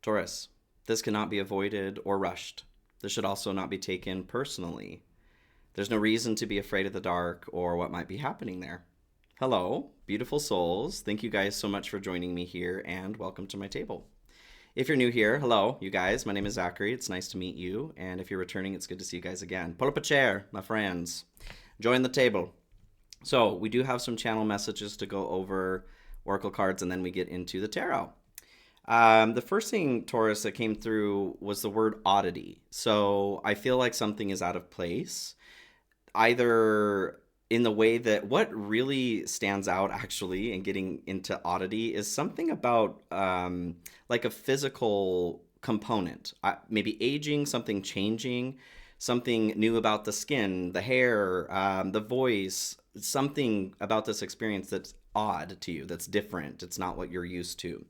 Taurus, this cannot be avoided or rushed. This should also not be taken personally. There's no reason to be afraid of the dark or what might be happening there. Hello, beautiful souls. Thank you guys so much for joining me here and welcome to my table. If you're new here, hello, you guys. My name is Zachary. It's nice to meet you. And if you're returning, it's good to see you guys again. Pull up a chair, my friends. Join the table. So, we do have some channel messages to go over, oracle cards, and then we get into the tarot. The first thing, Taurus, that came through was the word oddity. So I feel like something is out of place, either in the way that what really stands out actually in getting into oddity is something about like a physical component, maybe aging, something changing, something new about the skin, the hair, the voice, something about this experience that's odd to you, that's different. It's not what you're used to.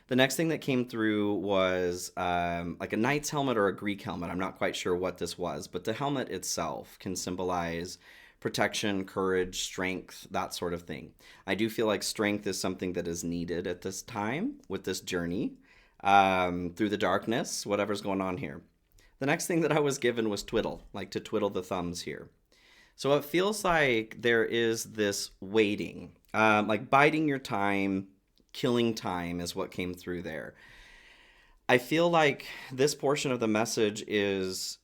The next thing that came through was like a knight's helmet or a Greek helmet. I'm not quite sure what this was, but the helmet itself can symbolize protection, courage, strength, that sort of thing. I do feel like strength is something that is needed at this time with this journey through the darkness, whatever's going on here. The next thing that I was given was twiddle, like to twiddle the thumbs here. So it feels like there is this waiting, like biding your time, killing time is what came through there. I feel like this portion of the message is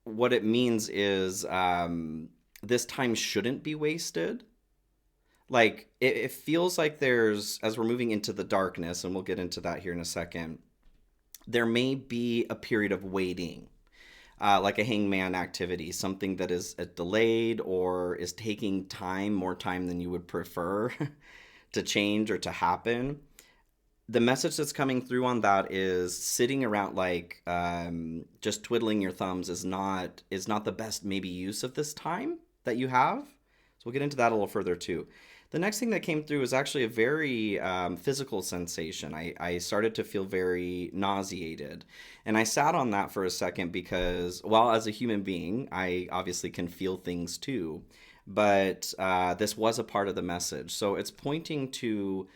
what it means is this time shouldn't be wasted. Like it feels like there's, as we're moving into the darkness, and we'll get into that here in a second, there may be a period of waiting, like a hangman activity, something that is delayed or is taking time, more time than you would prefer to change or to happen. The message that's coming through on that is sitting around like just twiddling your thumbs is not the best maybe use of this time that you have. So we'll get into that a little further too. The next thing that came through is actually a very physical sensation. I started to feel very nauseated. And I sat on that for a second because, well, as a human being, I obviously can feel things too. But this was a part of the message. So it's pointing to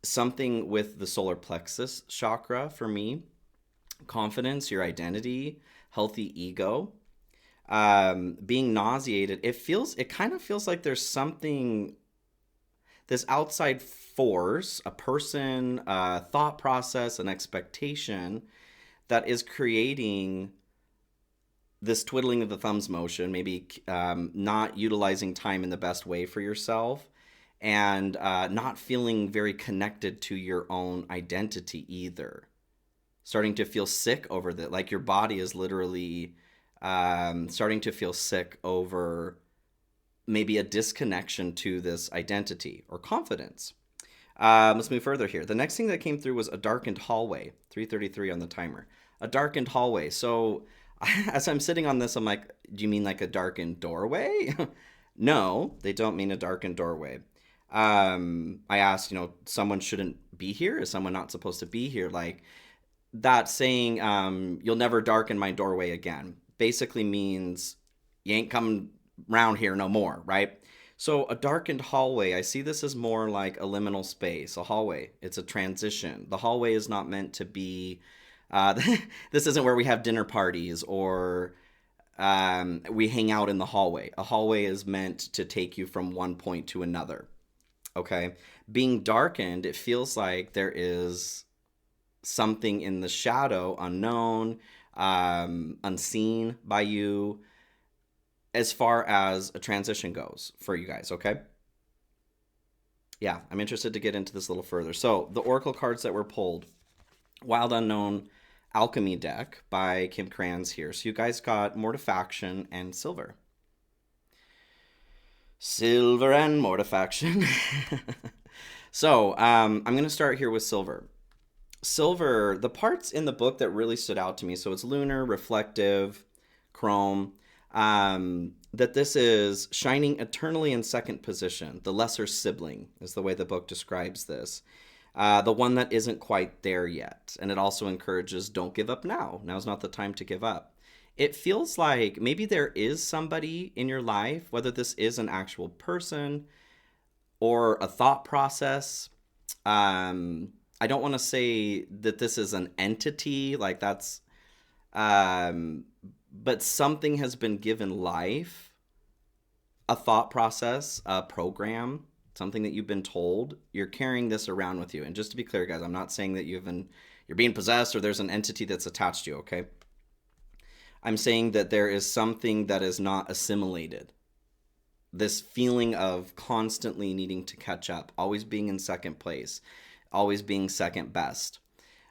something with the solar plexus chakra for me, confidence, your identity, healthy ego. Being nauseated, it kind of feels like there's something, this outside force, a person, a thought process, an expectation that is creating this twiddling of the thumbs motion, maybe not utilizing time in the best way for yourself, and not feeling very connected to your own identity either. Starting to feel sick over that, like your body is literally starting to feel sick over maybe a disconnection to this identity or confidence. Let's move further here. The next thing that came through was a darkened hallway, 3:33 on the timer. A darkened hallway. So as I'm sitting on this, I'm like, do you mean like a darkened doorway? No, they don't mean a darkened doorway. I asked, someone shouldn't be here? Is someone not supposed to be here? Like that saying, you'll never darken my doorway again, basically means you ain't coming round here no more, right? So a darkened hallway, I see this as more like a liminal space, a hallway. It's a transition. The hallway is not meant to be, this isn't where we have dinner parties or we hang out in the hallway. A hallway is meant to take you from one point to another. Okay. Being darkened, it feels like there is something in the shadow, unknown, unseen by you, as far as a transition goes for you guys. Okay. Yeah, I'm interested to get into this a little further. So, the oracle cards that were pulled, Wild Unknown Alchemy deck by Kim Kranz here. So, you guys got Mortifaction and Silver. Silver and Mortifaction. So, I'm going to start here with Silver. Silver, the parts in the book that really stood out to me, so it's lunar, reflective, chrome, that this is shining eternally in second position. The lesser sibling is the way the book describes this. The one that isn't quite there yet. And it also encourages don't give up now. Now's not the time to give up. It feels like maybe there is somebody in your life, whether this is an actual person or a thought process, I don't want to say that this is an entity, like that's, um, but something has been given life, a thought process, a program, something that you've been told. You're carrying this around with you. And just to be clear, guys, I'm not saying that you're being possessed or there's an entity that's attached to you, okay? I'm saying that there is something that is not assimilated. This feeling of constantly needing to catch up, always being in second place, always being second best.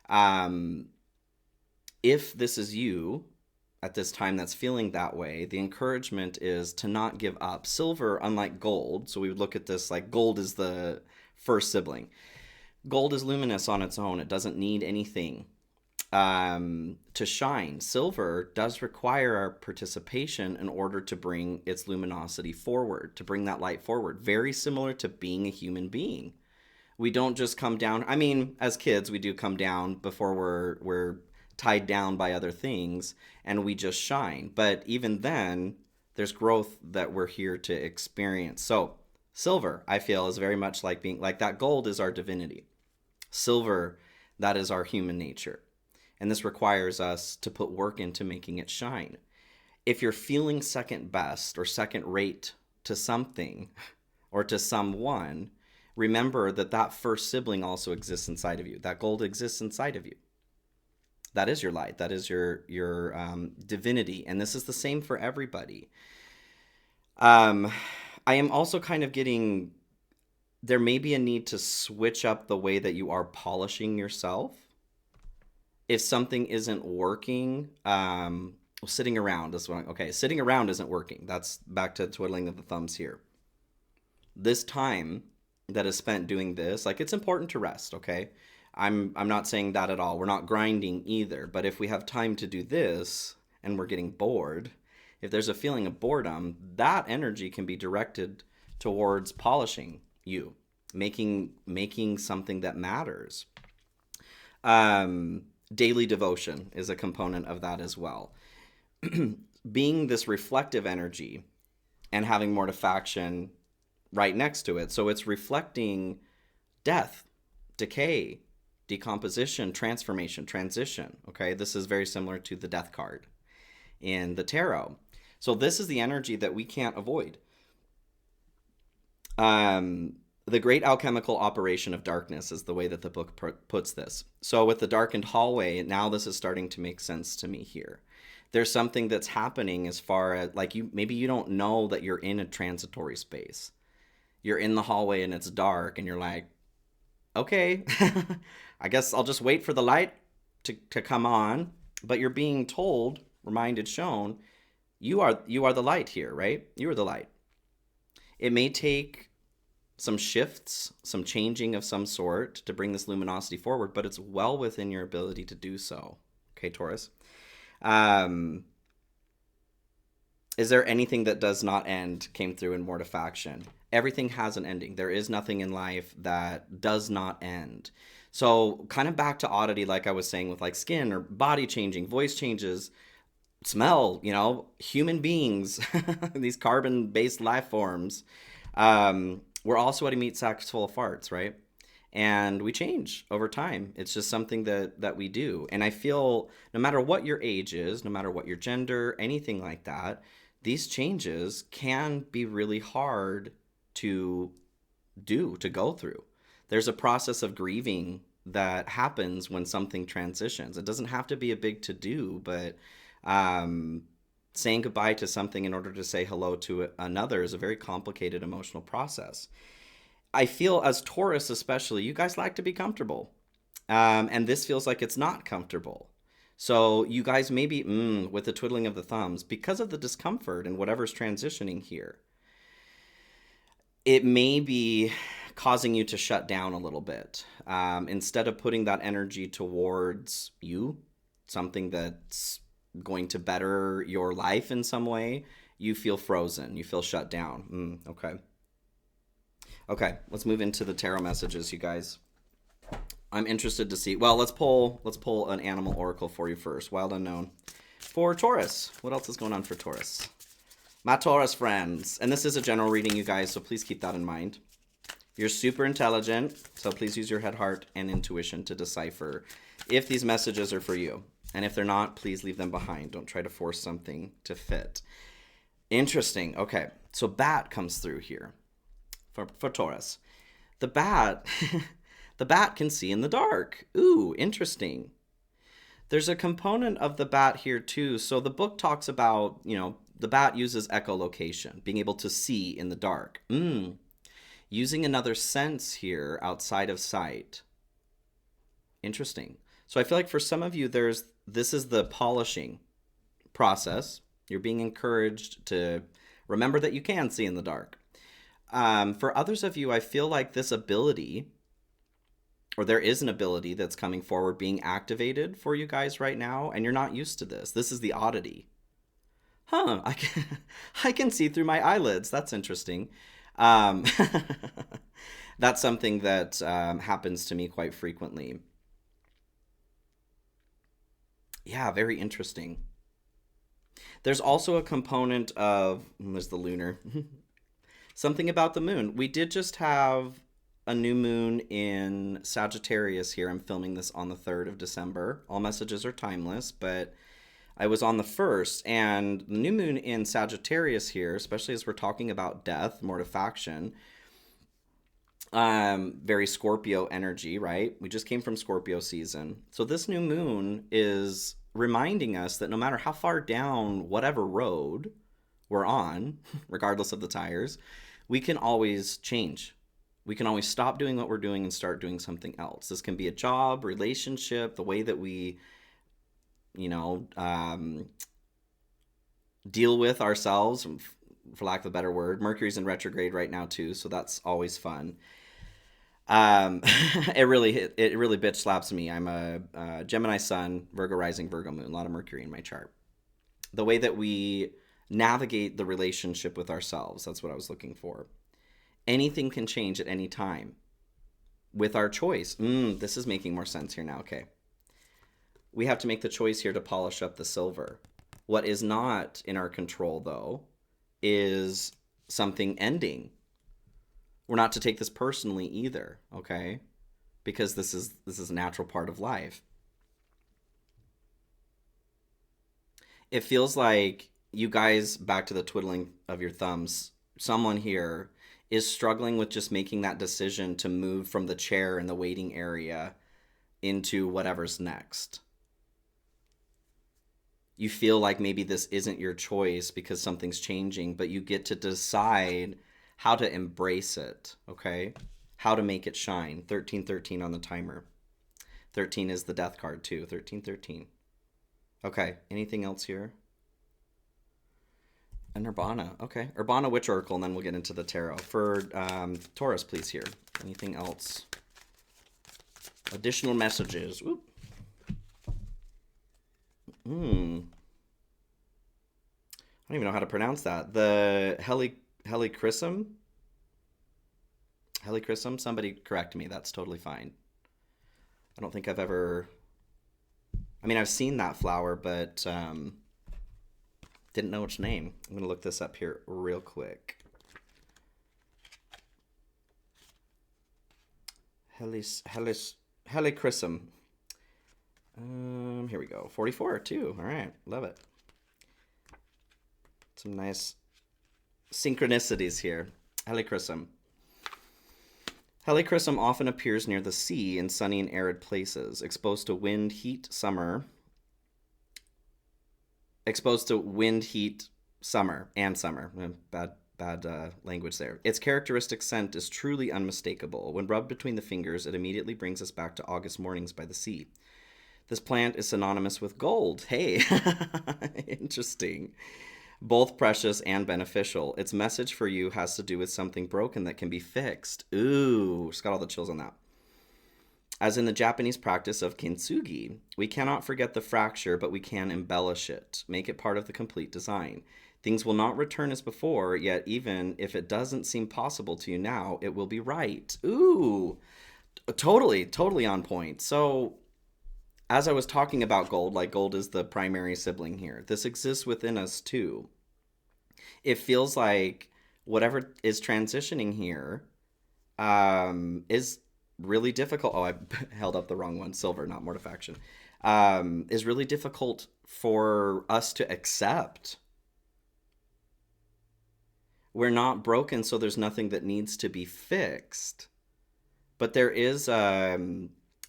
Um, if this is you at this time that's feeling that way, the encouragement is to not give up. Silver, unlike gold, so we would look at this like gold is the first sibling. Gold is luminous on its own, it doesn't need anything to shine. Silver does require our participation in order to bring its luminosity forward, to bring that light forward. Very similar to being a human being. We don't just come down. I mean, as kids, we do come down before we're tied down by other things, and we just shine. But even then, there's growth that we're here to experience. So, silver, I feel, is very much like being like that. Gold is our divinity. Silver, that is our human nature. And this requires us to put work into making it shine. If you're feeling second best or second rate to something or to someone, remember that that first sibling also exists inside of you. That gold exists inside of you. That is your light. That is your divinity. And this is the same for everybody. I am also kind of getting, there may be a need to switch up the way that you are polishing yourself. If something isn't working, sitting around is what, okay, sitting around isn't working. That's back to twiddling of the thumbs here. This time that is spent doing this, like it's important to rest, okay? I'm not saying that at all. We're not grinding either. But if we have time to do this and we're getting bored, if there's a feeling of boredom, that energy can be directed towards polishing you, making something that matters. Daily devotion is a component of that as well. Being this reflective energy and having mortifaction right next to it. So it's reflecting death, decay, decomposition, transformation, transition. Okay, this is very similar to the death card in the tarot. So this is the energy that we can't avoid. The great alchemical operation of darkness is the way that the book puts this. So with the darkened hallway, now this is starting to make sense to me here. There's something that's happening as far as, like, maybe you don't know that you're in a transitory space. You're in the hallway and it's dark and you're like, okay, I guess I'll just wait for the light to come on. But you're being told, reminded, shown, you are the light here, right? You are the light. It may take some shifts, some changing of some sort to bring this luminosity forward, but it's well within your ability to do so. Okay, Taurus. Is there anything that does not end? Came through in mortifaction. Everything has an ending. There is nothing in life that does not end. So kind of back to oddity, like I was saying with like skin or body changing, voice changes, smell, human beings, these carbon-based life forms. We're all sweaty meat sacks full of farts, right? And we change over time. It's just something that we do. And I feel no matter what your age is, no matter what your gender, anything like that, these changes can be really hard to go through. There's a process of grieving that happens when something transitions. It doesn't have to be a big to-do, but saying goodbye to something in order to say hello to another is a very complicated emotional process. I feel as Taurus especially, you guys like to be comfortable. And this feels like it's not comfortable. So you guys maybe, with the twiddling of the thumbs, because of the discomfort and whatever's transitioning here, it may be causing you to shut down a little bit. Instead of putting that energy towards you, something that's going to better your life in some way, you feel frozen, you feel shut down. Okay, let's move into the tarot messages, you guys. I'm interested to see. Well, let's pull an animal oracle for you first. Wild Unknown. For Taurus. What else is going on for Taurus? My Taurus friends. And this is a general reading, you guys, so please keep that in mind. You're super intelligent, so please use your head, heart, and intuition to decipher if these messages are for you. And if they're not, please leave them behind. Don't try to force something to fit. Interesting. Okay, so bat comes through here for Taurus. The bat, the bat can see in the dark. Ooh, interesting. There's a component of the bat here too. So the book talks about, the bat uses echolocation, being able to see in the dark. Using another sense here outside of sight. Interesting. So I feel like for some of you, this is the polishing process. You're being encouraged to remember that you can see in the dark. For others of you, I feel like this ability, or there is an ability that's coming forward being activated for you guys right now, and you're not used to this. This is the oddity. I can see through my eyelids. That's interesting. That's something that happens to me quite frequently. Yeah, very interesting. There's also a component of, there's the lunar, something about the moon. We did just have a new moon in Sagittarius here. I'm filming this on the 3rd of December. All messages are timeless, but I was on the 1st, and the new moon in Sagittarius here, especially as we're talking about death, mortifaction, very Scorpio energy, right? We just came from Scorpio season. So this new moon is reminding us that no matter how far down whatever road we're on, regardless of the tires, we can always change. We can always stop doing what we're doing and start doing something else. This can be a job, relationship, the way that we, deal with ourselves, for lack of a better word. Mercury's in retrograde right now too, so that's always fun. It really bitch slaps me. I'm a Gemini sun, Virgo rising, Virgo moon, a lot of Mercury in my chart. The way that we navigate the relationship with ourselves, that's what I was looking for. Anything can change at any time with our choice. This is making more sense here now. Okay. We have to make the choice here to polish up the silver. What is not in our control, though, is something ending. We're not to take this personally either, okay? Because this is a natural part of life. It feels like you guys, back to the twiddling of your thumbs, someone here is struggling with just making that decision to move from the chair in the waiting area into whatever's next. You feel like maybe this isn't your choice because something's changing, but you get to decide how to embrace it, okay? How to make it shine. 1313 on the timer. 13 is the death card too. 1313. Okay, anything else here? And Urbana. Okay, Urbana Witch Oracle, and then we'll get into the tarot. For Taurus, please, here. Anything else? Additional messages. Oop. I don't even know how to pronounce that. The Helichrysum? Helichrysum? Somebody correct me. That's totally fine. I don't think I've ever... I've seen that flower, but didn't know its name. I'm going to look this up here real quick. Helichrysum. Here we go. 44 too. All right. Love it. Some nice synchronicities here. Helichrysum. Helichrysum often appears near the sea in sunny and arid places, exposed to wind, heat, summer, and summer. Bad language there. Its characteristic scent is truly unmistakable. When rubbed between the fingers, it immediately brings us back to August mornings by the sea. This plant is synonymous with gold. Hey, interesting. Both precious and beneficial. Its message for you has to do with something broken that can be fixed. Ooh, just got all the chills on that. As in the Japanese practice of kintsugi, we cannot forget the fracture, but we can embellish it, make it part of the complete design. Things will not return as before, yet even if it doesn't seem possible to you now, it will be right. Ooh, totally on point. So, as I was talking about gold, like gold is the primary sibling here. This exists within us too. It feels like whatever is transitioning here is really difficult. Oh, I held up the wrong one. Silver, not mortifaction. Is really difficult for us to accept. We're not broken, so there's nothing that needs to be fixed. But there is a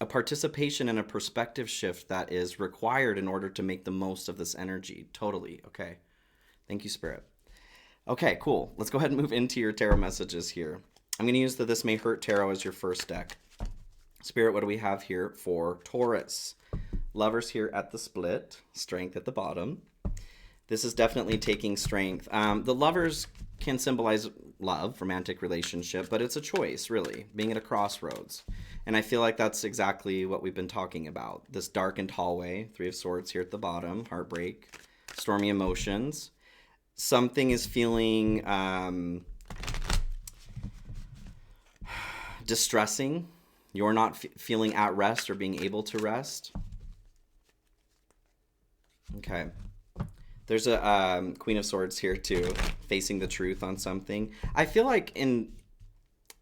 participation and a perspective shift that is required in order to make the most of this energy. Totally. Okay. Thank you, Spirit. Okay, cool. Let's go ahead and move into your tarot messages here. I'm going to use the This May Hurt Tarot as your first deck. Spirit, what do we have here for Taurus? Lovers here at the split, Strength at the bottom. This is definitely taking strength. The Lovers can symbolize love, romantic relationship, but it's a choice, really, being at a crossroads. And I feel like that's exactly what we've been talking about. This darkened hallway, Three of Swords here at the bottom, heartbreak, stormy emotions. Something is feeling distressing. You're not feeling at rest or being able to rest. Okay. There's a Queen of Swords here too, facing the truth on something. I feel like in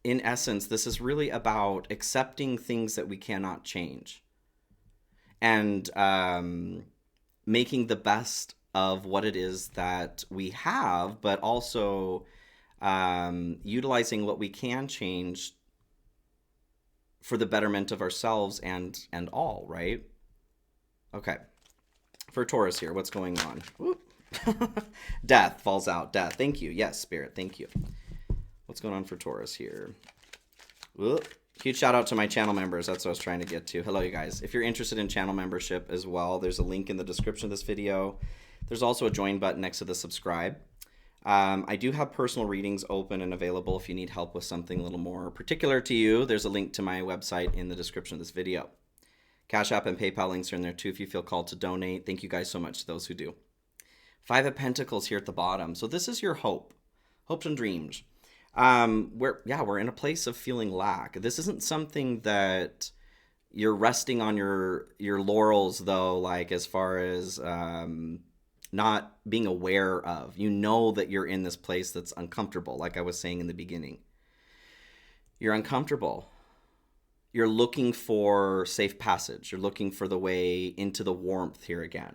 essence, this is really about accepting things that we cannot change and making the best of what it is that we have, but also utilizing what we can change for the betterment of ourselves and all, right? Okay. For Taurus here, what's going on? Death falls out. Death. Thank you. Yes, Spirit. Thank you. What's going on for Taurus here? Huge shout out to my channel members. That's what I was trying to get to. Hello, you guys. If you're interested in channel membership as well, there's a link in the description of this video. There's also a join button next to the subscribe. I do have personal readings open and available if you need help with something a little more particular to you. There's a link to my website in the description of this video. Cash App and PayPal links are in there too if you feel called to donate. Thank you guys so much to those who do. Five of Pentacles here at the bottom. So this is your hope. Hopes and dreams. We're in a place of feeling lack. This isn't something that you're resting on your laurels though, like as far as not being aware of. You know that you're in this place that's uncomfortable, like I was saying in the beginning. You're uncomfortable. You're looking for safe passage. You're looking for the way into the warmth here again.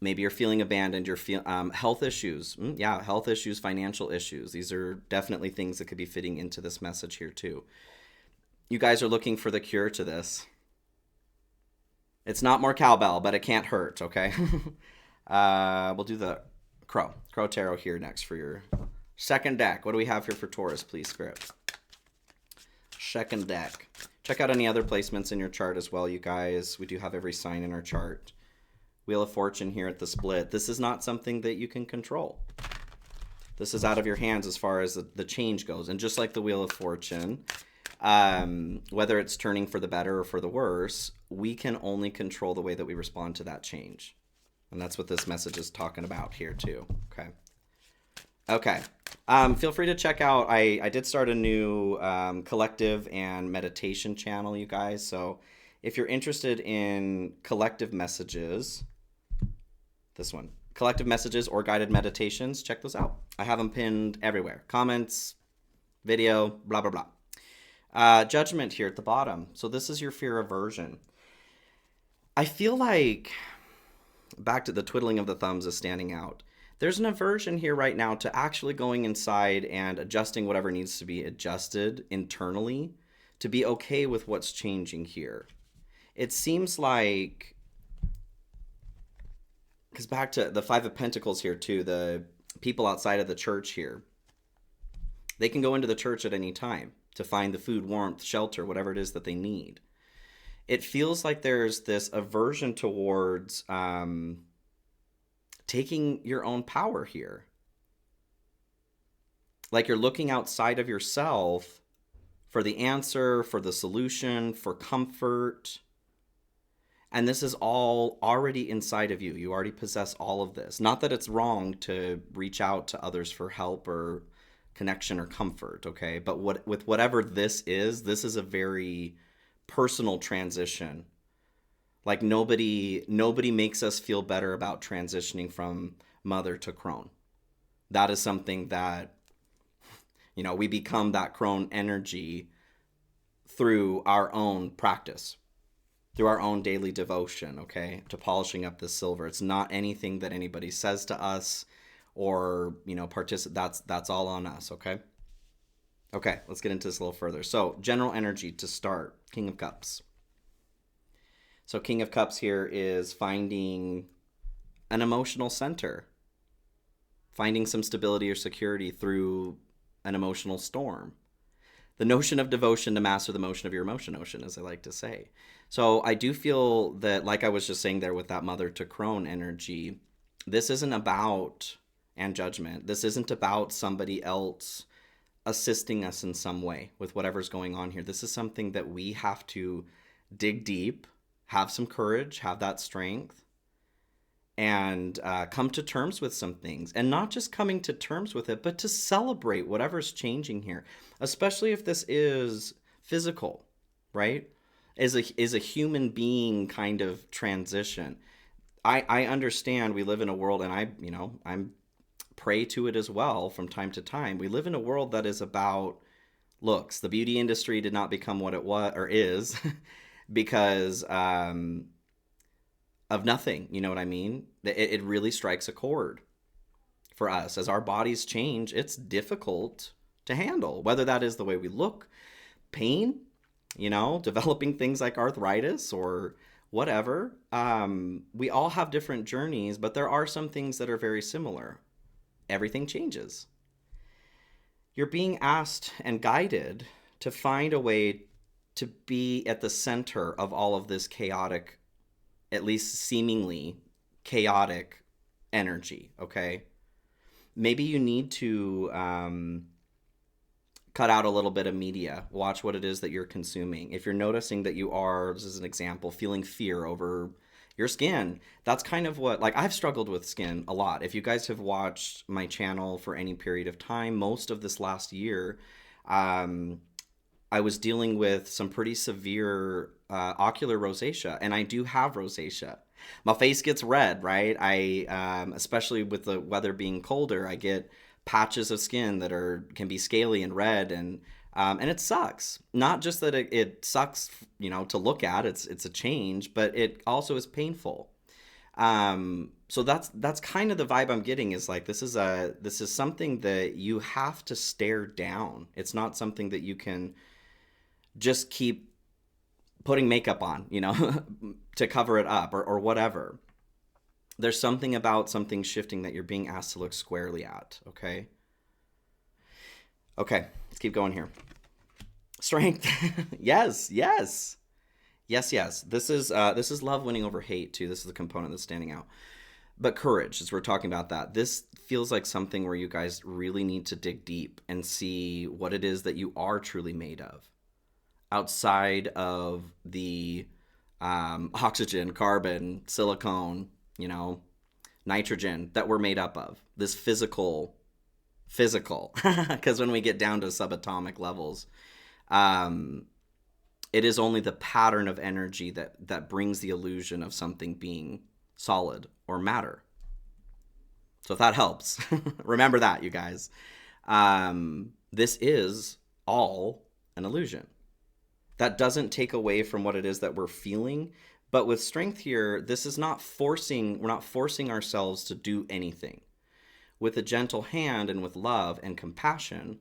Maybe you're feeling abandoned. You're feeling health issues. Health issues, financial issues. These are definitely things that could be fitting into this message here too. You guys are looking for the cure to this. It's not more cowbell, but it can't hurt, okay? We'll do the Crow Tarot here next for your second deck. What do we have here for Taurus, please, Spirit? Second deck. Check out any other placements in your chart as well, you guys. We do have every sign in our chart. Wheel of Fortune here at the split. This is not something that you can control. This is out of your hands as far as the change goes. And just like the Wheel of Fortune, whether it's turning for the better or for the worse, we can only control the way that we respond to that change. And that's what this message is talking about here too. Okay. Feel free to check out, I did start a new collective and meditation channel, you guys. So if you're interested in collective messages, this one, collective messages or guided meditations, check those out. I have them pinned everywhere. Comments, video, blah, blah, blah. Judgment here at the bottom. So this is your fear aversion. I feel like, back to the twiddling of the thumbs is standing out. There's an aversion here right now to actually going inside and adjusting whatever needs to be adjusted internally to be okay with what's changing here. It seems like, because back to the Five of Pentacles here too, the people outside of the church here, they can go into the church at any time to find the food, warmth, shelter, whatever it is that they need. It feels like there's this aversion towards taking your own power here. Like you're looking outside of yourself for the answer, for the solution, for comfort. And this is all already inside of you. You already possess all of this. Not that it's wrong to reach out to others for help or connection or comfort, okay? But with whatever this is a very personal transition. Like nobody makes us feel better about transitioning from mother to crone. That is something that We become that crone energy through our own practice, through our own daily devotion, okay, to polishing up the silver. It's not anything that anybody says to us or, that's all on us, okay? Okay, let's get into this a little further. So, general energy to start, King of Cups. So, King of Cups here is finding an emotional center, finding some stability or security through an emotional storm. The notion of devotion to master the motion of your emotion ocean, as I like to say. So I do feel that, like I was just saying there with that mother to crone energy, this isn't about, and judgment, this isn't about somebody else assisting us in some way with whatever's going on here. This is something that we have to dig deep, have some courage, have that strength, and come to terms with some things. And not just coming to terms with it, but to celebrate whatever's changing here, especially if this is physical, right? Is a human being kind of transition. I understand we live in a world, and I'm prey to it as well from time to time. We live in a world that is about looks. The beauty industry did not become what it was or is because of nothing. You know what I mean? It really strikes a chord for us. As our bodies change, it's difficult to handle, whether that is the way we look, pain, developing things like arthritis or whatever. We all have different journeys, but there are some things that are very similar. Everything changes. You're being asked and guided to find a way to be at the center of all of this chaotic, at least seemingly chaotic energy, okay? Maybe you need to cut out a little bit of media. Watch what it is that you're consuming. If you're noticing that you are, this is an example, feeling fear over your skin, that's kind of what, like, I've struggled with skin a lot. If you guys have watched my channel for any period of time, most of this last year, I was dealing with some pretty severe ocular rosacea, and I do have rosacea. My face gets red, right? Especially with the weather being colder, I get patches of skin that can be scaly and red, and it sucks. Not just that it sucks, to look at. It's a change, but it also is painful. So that's kind of the vibe I'm getting, is like this is something that you have to stare down. It's not something that you can just keep putting makeup on, to cover it up or whatever. There's something about something shifting that you're being asked to look squarely at, okay? Okay, let's keep going here. Strength. Yes. This is love winning over hate too. This is the component that's standing out. But courage, as we're talking about that, this feels like something where you guys really need to dig deep and see what it is that you are truly made of, outside of the oxygen, carbon, silicone, nitrogen that we're made up of. This physical, because when we get down to subatomic levels, it is only the pattern of energy that brings the illusion of something being solid or matter. So if that helps, remember that, you guys. This is all an illusion. That doesn't take away from what it is that we're feeling. But with strength here, this is not forcing, we're not forcing ourselves to do anything. With a gentle hand and with love and compassion,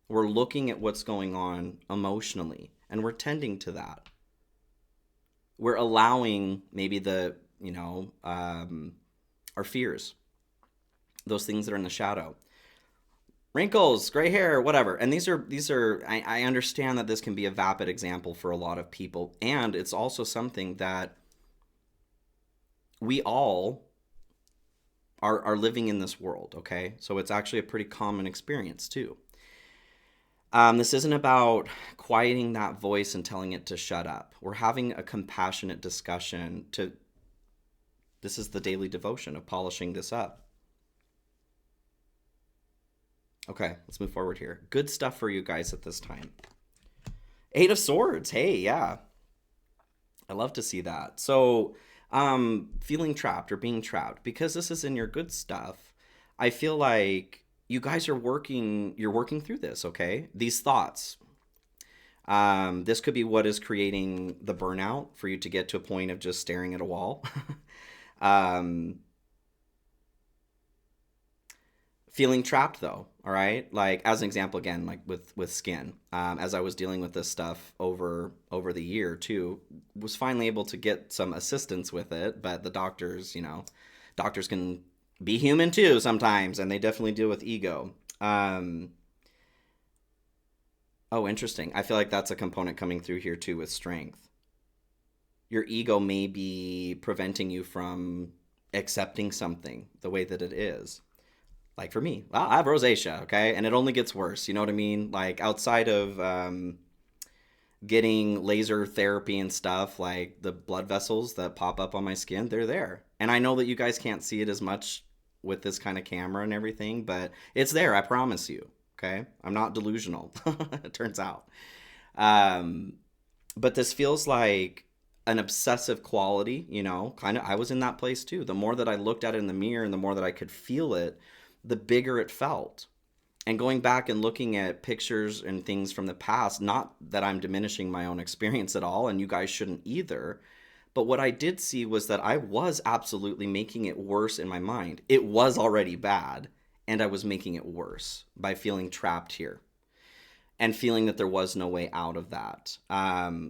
we're looking at what's going on emotionally, and we're tending to that. We're allowing maybe our fears, those things that are in the shadow. Wrinkles, gray hair, whatever. And these are I understand that this can be a vapid example for a lot of people. And it's also something that we all are living in this world, okay? So it's actually a pretty common experience too. This isn't about quieting that voice and telling it to shut up. We're having a compassionate discussion this is the daily devotion of polishing this up. Okay, let's move forward here. Good stuff for you guys at this time. 8 of Swords. Hey, yeah. I love to see that. So, feeling trapped or being trapped, because this is in your good stuff, I feel like, you guys are you're working through this, okay? These thoughts. This could be what is creating the burnout for you to get to a point of just staring at a wall. um, Feeling trapped though, all right? Like as an example again, like with skin, as I was dealing with this stuff over the year too, was finally able to get some assistance with it, but the doctors, doctors can be human too sometimes, and they definitely deal with ego. Um, oh, interesting. I feel like that's a component coming through here too with strength. Your ego may be preventing you from accepting something the way that it is. Like for me, well, I have rosacea, okay, and it only gets worse. You know what I mean? Like outside of getting laser therapy and stuff, like the blood vessels that pop up on my skin, they're there, and I know that you guys can't see it as much with this kind of camera and everything, but it's there. I promise you. Okay, I'm not delusional. It turns out, um, but this feels like an obsessive quality. Kind of. I was in that place too. The more that I looked at it in the mirror, and the more that I could feel it, the bigger it felt. And going back and looking at pictures and things from the past, not that I'm diminishing my own experience at all, and you guys shouldn't either, but what I did see was that I was absolutely making it worse in my mind. It was already bad, and I was making it worse by feeling trapped here and feeling that there was no way out of that.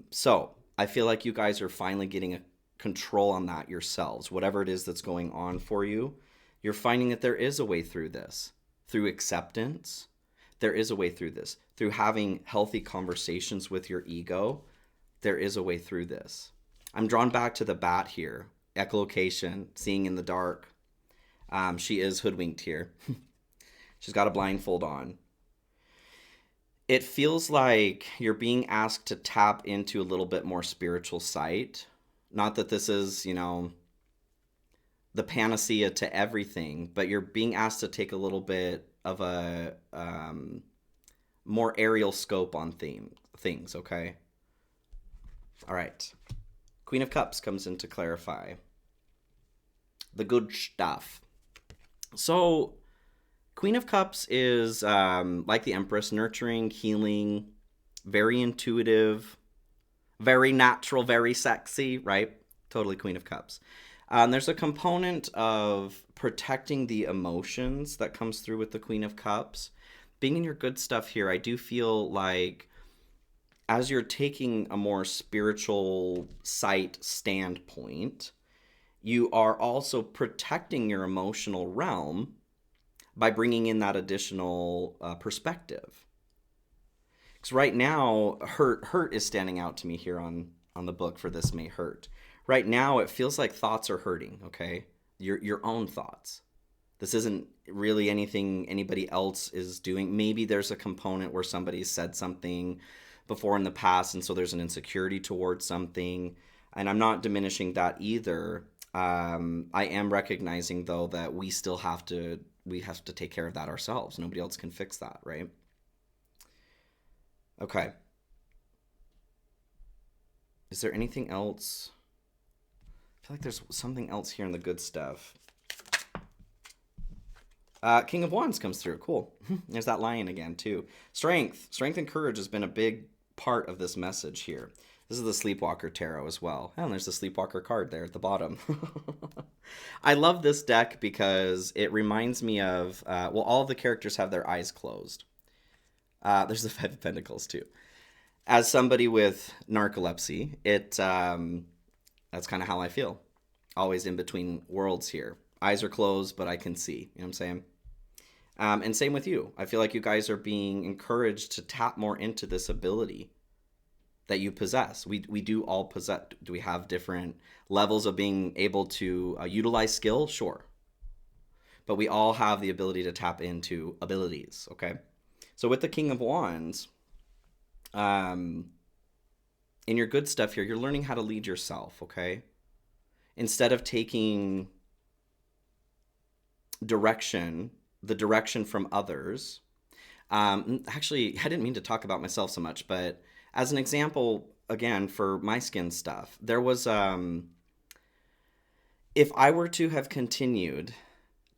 So I feel like you guys are finally getting a control on that yourselves. Whatever it is that's going on for you, you're finding that there is a way through this. Through acceptance, there is a way through this. Through having healthy conversations with your ego, there is a way through this. I'm drawn back to the bat here. Echolocation, seeing in the dark. She is hoodwinked here. She's got a blindfold on. It feels like you're being asked to tap into a little bit more spiritual sight. Not that this is, the panacea to everything, but you're being asked to take a little bit of a more aerial scope on things, okay? All right. Queen of Cups comes in to clarify the good stuff. So, Queen of Cups is like the Empress, nurturing, healing, very intuitive, very natural, very sexy, right? Totally Queen of Cups. There's a component of protecting the emotions that comes through with the Queen of Cups. Being in your good stuff here, I do feel like as you're taking a more spiritual sight standpoint, you are also protecting your emotional realm by bringing in that additional perspective. Because right now, hurt is standing out to me here on the book for This May Hurt. Right now, it feels like thoughts are hurting, okay? Your own thoughts. This isn't really anything anybody else is doing. Maybe there's a component where somebody said something before in the past, and so there's an insecurity towards something. And I'm not diminishing that either. I am recognizing, though, that we have to take care of that ourselves. Nobody else can fix that, right? Okay. Is there anything else? I feel like there's something else here in the good stuff. King of Wands comes through. Cool. There's that lion again, too. Strength and courage has been a big part of this message here. This is the Sleepwalker Tarot as well. Oh, and there's the Sleepwalker card there at the bottom. I love this deck because it reminds me of, all of the characters have their eyes closed. There's the Five of Pentacles, too. As somebody with narcolepsy, that's kind of how I feel. Always in between worlds here. Eyes are closed, but I can see. You know what I'm saying? And same with you. I feel like you guys are being encouraged to tap more into this ability that you possess. We do all possess. Do we have different levels of being able to utilize skill? Sure. But we all have the ability to tap into abilities, okay? So with the King of Wands, in your good stuff here, you're learning how to lead yourself, okay? Instead of taking the direction from others. Actually, I didn't mean to talk about myself so much, but as an example, again, for my skin stuff, there was, if I were to have continued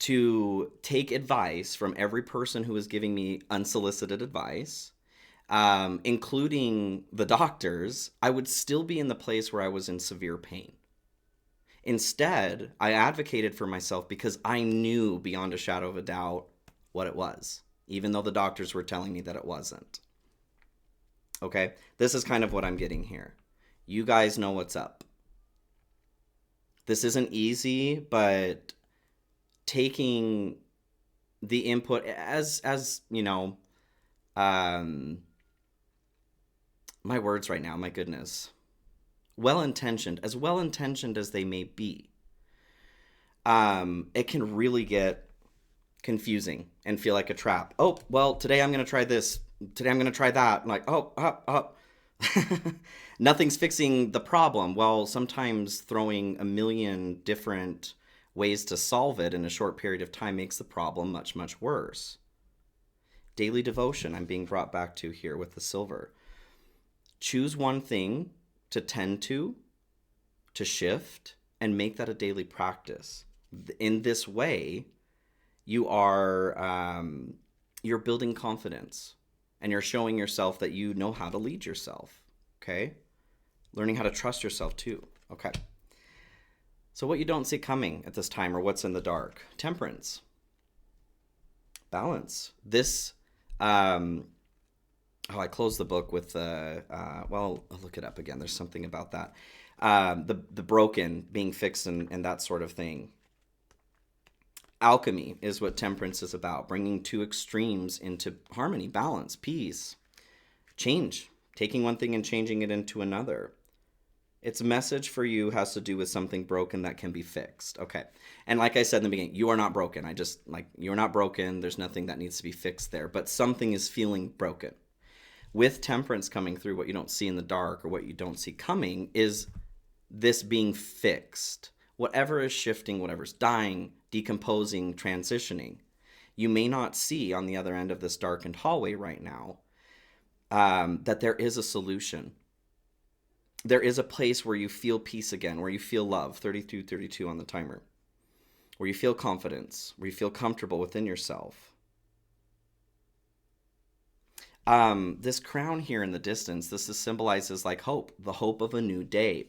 to take advice from every person who is giving me unsolicited advice, including the doctors, I would still be in the place where I was in severe pain. Instead, I advocated for myself because I knew beyond a shadow of a doubt what it was, even though the doctors were telling me that it wasn't. Okay? This is kind of what I'm getting here. You guys know what's up. This isn't easy, but taking the input as you know, my words right now, my goodness, well-intentioned as they may be, it can really get confusing and feel like a trap. Oh, well, today I'm going to try this. Today I'm going to try that. I'm like, oh. Nothing's fixing the problem. Well, sometimes throwing a million different ways to solve it in a short period of time makes the problem much, much worse. Daily devotion, I'm being brought back to here with the silver. Choose one thing to tend to shift, and make that a daily practice. In this way, you are you're building confidence, and you're showing yourself that you know how to lead yourself. Okay, learning how to trust yourself too. Okay. So what you don't see coming at this time, or what's in the dark? Temperance, balance. This, I closed the book with well, I'll look it up again. There's something about that. The broken being fixed and that sort of thing. Alchemy is what temperance is about, bringing two extremes into harmony, balance, peace, change, taking one thing and changing it into another. Its message for you has to do with something broken that can be fixed. Okay. And like I said in the beginning, you are not broken. You're not broken. There's nothing that needs to be fixed there, but something is feeling broken. With temperance coming through, what you don't see in the dark, or what you don't see coming, is this being fixed. Whatever is shifting, whatever's dying, decomposing, transitioning, you may not see on the other end of this darkened hallway right now that there is a solution. There is a place where you feel peace again, where you feel love, 32 on the timer, where you feel confidence, where you feel comfortable within yourself. This crown here in the distance, this symbolizes like hope, the hope of a new day.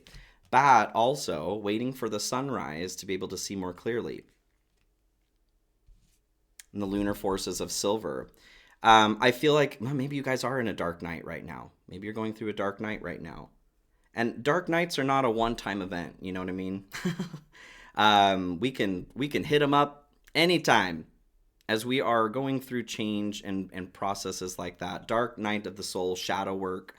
Bat also waiting for the sunrise to be able to see more clearly. And the lunar forces of silver. I feel like maybe you guys are in a dark night right now. Maybe you're going through a dark night right now. And dark nights are not a one-time event. You know what I mean? We can hit them up anytime. As we are going through change and processes like that, dark night of the soul, shadow work,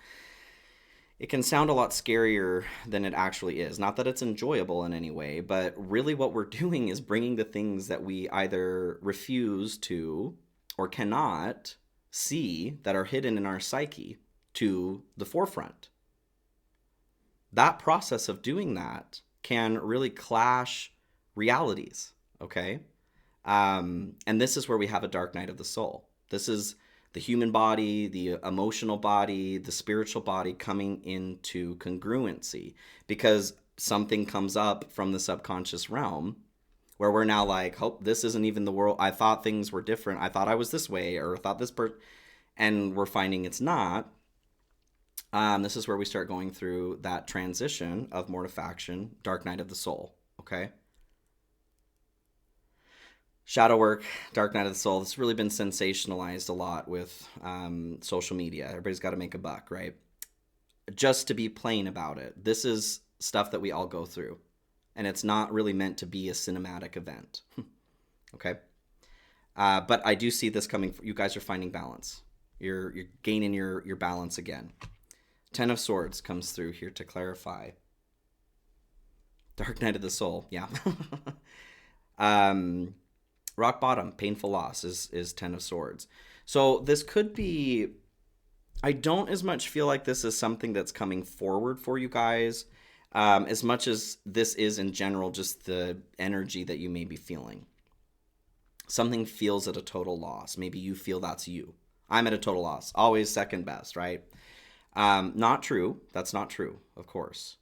it can sound a lot scarier than it actually is. Not that it's enjoyable in any way, but really what we're doing is bringing the things that we either refuse to or cannot see that are hidden in our psyche to the forefront. That process of doing that can really clash realities, okay? And this is where we have a dark night of the soul. This is the human body, the emotional body, the spiritual body coming into congruency, because something comes up from the subconscious realm where we're now like, oh, this isn't even the world. I thought things were different. I thought I was this way, or thought this and we're finding it's not. This is where we start going through that transition of mortifaction, dark night of the soul, okay? Shadow work, dark night of the soul. This has really been sensationalized a lot with social media. Everybody's got to make a buck, right? Just to be plain about it, this is stuff that we all go through, and it's not really meant to be a cinematic event, okay? But I do see this coming. You guys are finding balance. You're gaining your balance again. Ten of Swords comes through here to clarify. Dark night of the soul, yeah. Rock bottom, painful loss is Ten of Swords. So this could be, I don't as much feel like this is something that's coming forward for you guys, as much as this is in general just the energy that you may be feeling. Something feels at a total loss. Maybe you feel that's you. I'm at a total loss. Always second best, right? Not true. That's not true, of course.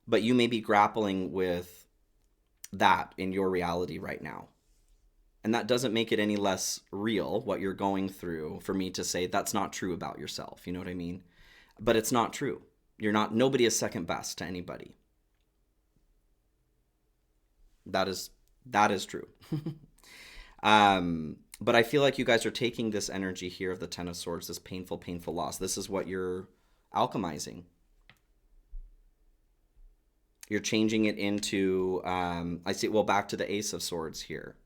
But you may be grappling with that in your reality right now. And that doesn't make it any less real, what you're going through, for me to say that's not true about yourself. You know what I mean? But it's not true. Nobody is second best to anybody. That is true. But I feel like you guys are taking this energy here of the Ten of Swords, this painful, painful loss. This is what you're alchemizing. You're changing it into, I see, well, back to the Ace of Swords here.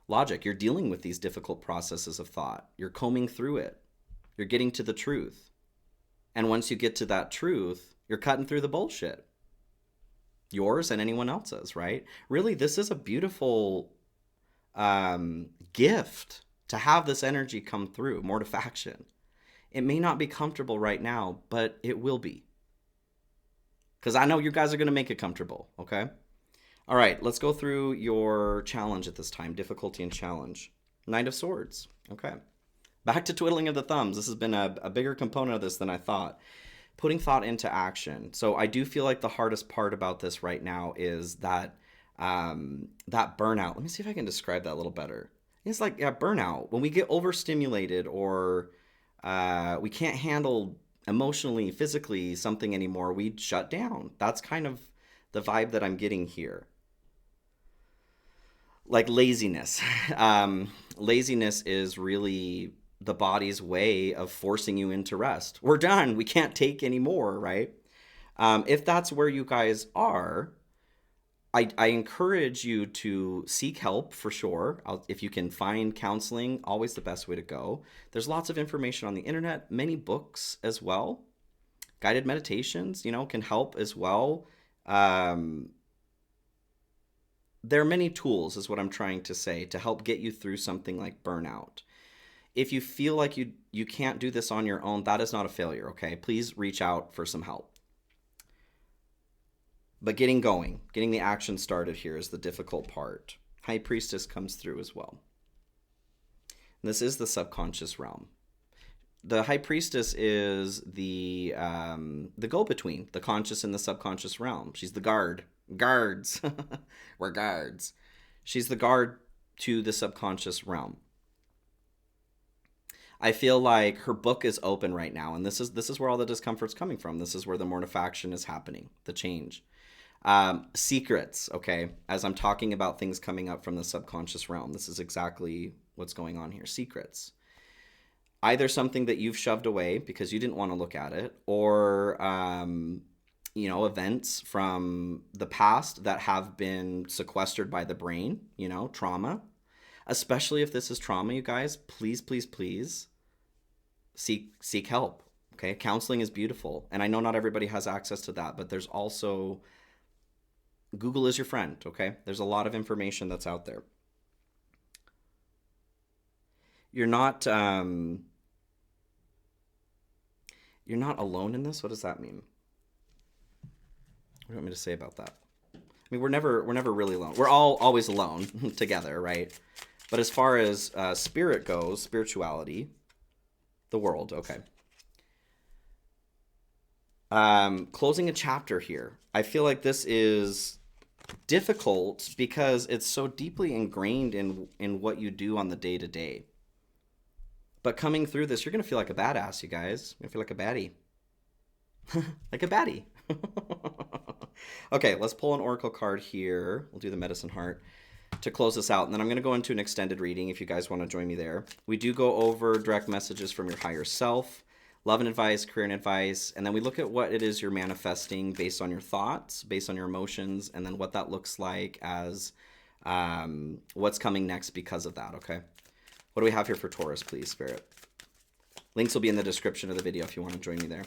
Logic. You're dealing with these difficult processes of thought. You're combing through it. You're getting to the truth. And once you get to that truth, you're cutting through the bullshit. Yours and anyone else's, right? Really, this is a beautiful gift to have this energy come through, mortifaction. It may not be comfortable right now, but it will be. Because I know you guys are going to make it comfortable, okay? All right, let's go through your challenge at this time, difficulty and challenge. Knight of Swords, okay. Back to twiddling of the thumbs. This has been a bigger component of this than I thought. Putting thought into action. So I do feel like the hardest part about this right now is that that burnout. Let me see if I can describe that a little better. It's like burnout. When we get overstimulated or we can't handle emotionally, physically something anymore, we shut down. That's kind of the vibe that I'm getting here. Like laziness. Laziness is really the body's way of forcing you into rest. We're done. We can't take any more, right? If that's where you guys are, I encourage you to seek help for sure. If you can find counseling, always the best way to go. There's lots of information on the internet, many books as well. Guided meditations, can help as well. There are many tools, is what I'm trying to say, to help get you through something like burnout. If you feel like you can't do this on your own, that is not a failure, okay? Please reach out for some help. But getting going, getting the action started here is the difficult part. High Priestess comes through as well. And this is the subconscious realm. The High Priestess is the go-between, the conscious and the subconscious realm. She's the guard. Guards. We're guards. She's the guard to the subconscious realm. I feel like her book is open right now, and this is where all the discomfort's coming from. This is where the mortifaction is happening, the change. Secrets, okay? As I'm talking about things coming up from the subconscious realm, this is exactly what's going on here. Secrets. Either something that you've shoved away because you didn't want to look at it, or events from the past that have been sequestered by the brain, trauma. Especially if this is trauma, you guys, please, please, please seek help. Okay, counseling is beautiful, and I know not everybody has access to that, but there's also Google is your friend. Okay, there's a lot of information that's out there. You're not alone in this. What does that mean? What do you want me to say about that? I mean, we're never really alone. We're always alone together, right? But as far as spirit goes, spirituality, the world, okay. Closing a chapter here. I feel like this is difficult because it's so deeply ingrained in what you do on the day-to-day. But coming through this, you're going to feel like a badass, you guys. You're going to feel like a baddie. Like a baddie. Okay, let's pull an oracle card here. We'll do the medicine heart to close this out, and then I'm going to go into an extended reading if you guys want to join me there. We do go over direct messages from your higher self, love and advice, career and advice, and then we look at what it is you're manifesting based on your thoughts, based on your emotions, and then what that looks like as what's coming next because of that, okay? What do we have here for Taurus, please, Spirit? Links will be in the description of the video if you want to join me there.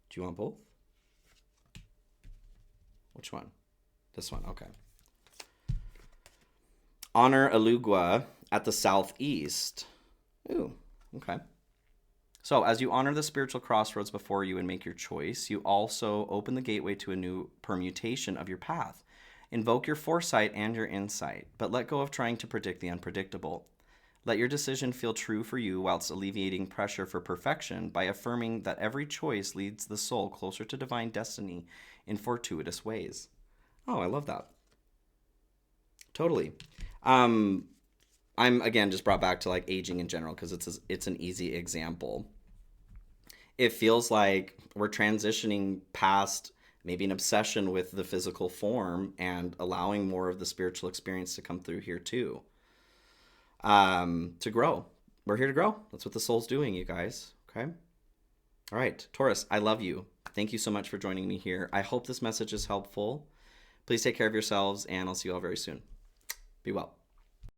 Do you want both? Which one? This one, okay. Honor Alugua at the southeast. Ooh, okay. So as you honor the spiritual crossroads before you and make your choice, you also open the gateway to a new permutation of your path. Invoke your foresight and your insight, but let go of trying to predict the unpredictable. Let your decision feel true for you whilst alleviating pressure for perfection by affirming that every choice leads the soul closer to divine destiny in fortuitous ways. Oh, I love that. Totally. I'm again just brought back to like aging in general because it's an easy example. It feels like we're transitioning past maybe an obsession with the physical form and allowing more of the spiritual experience to come through here too. To grow. We're here to grow. That's what the soul's doing, you guys. Okay. All right, Taurus, I love you. Thank you so much for joining me here. I hope this message is helpful. Please take care of yourselves, and I'll see you all very soon. Be well.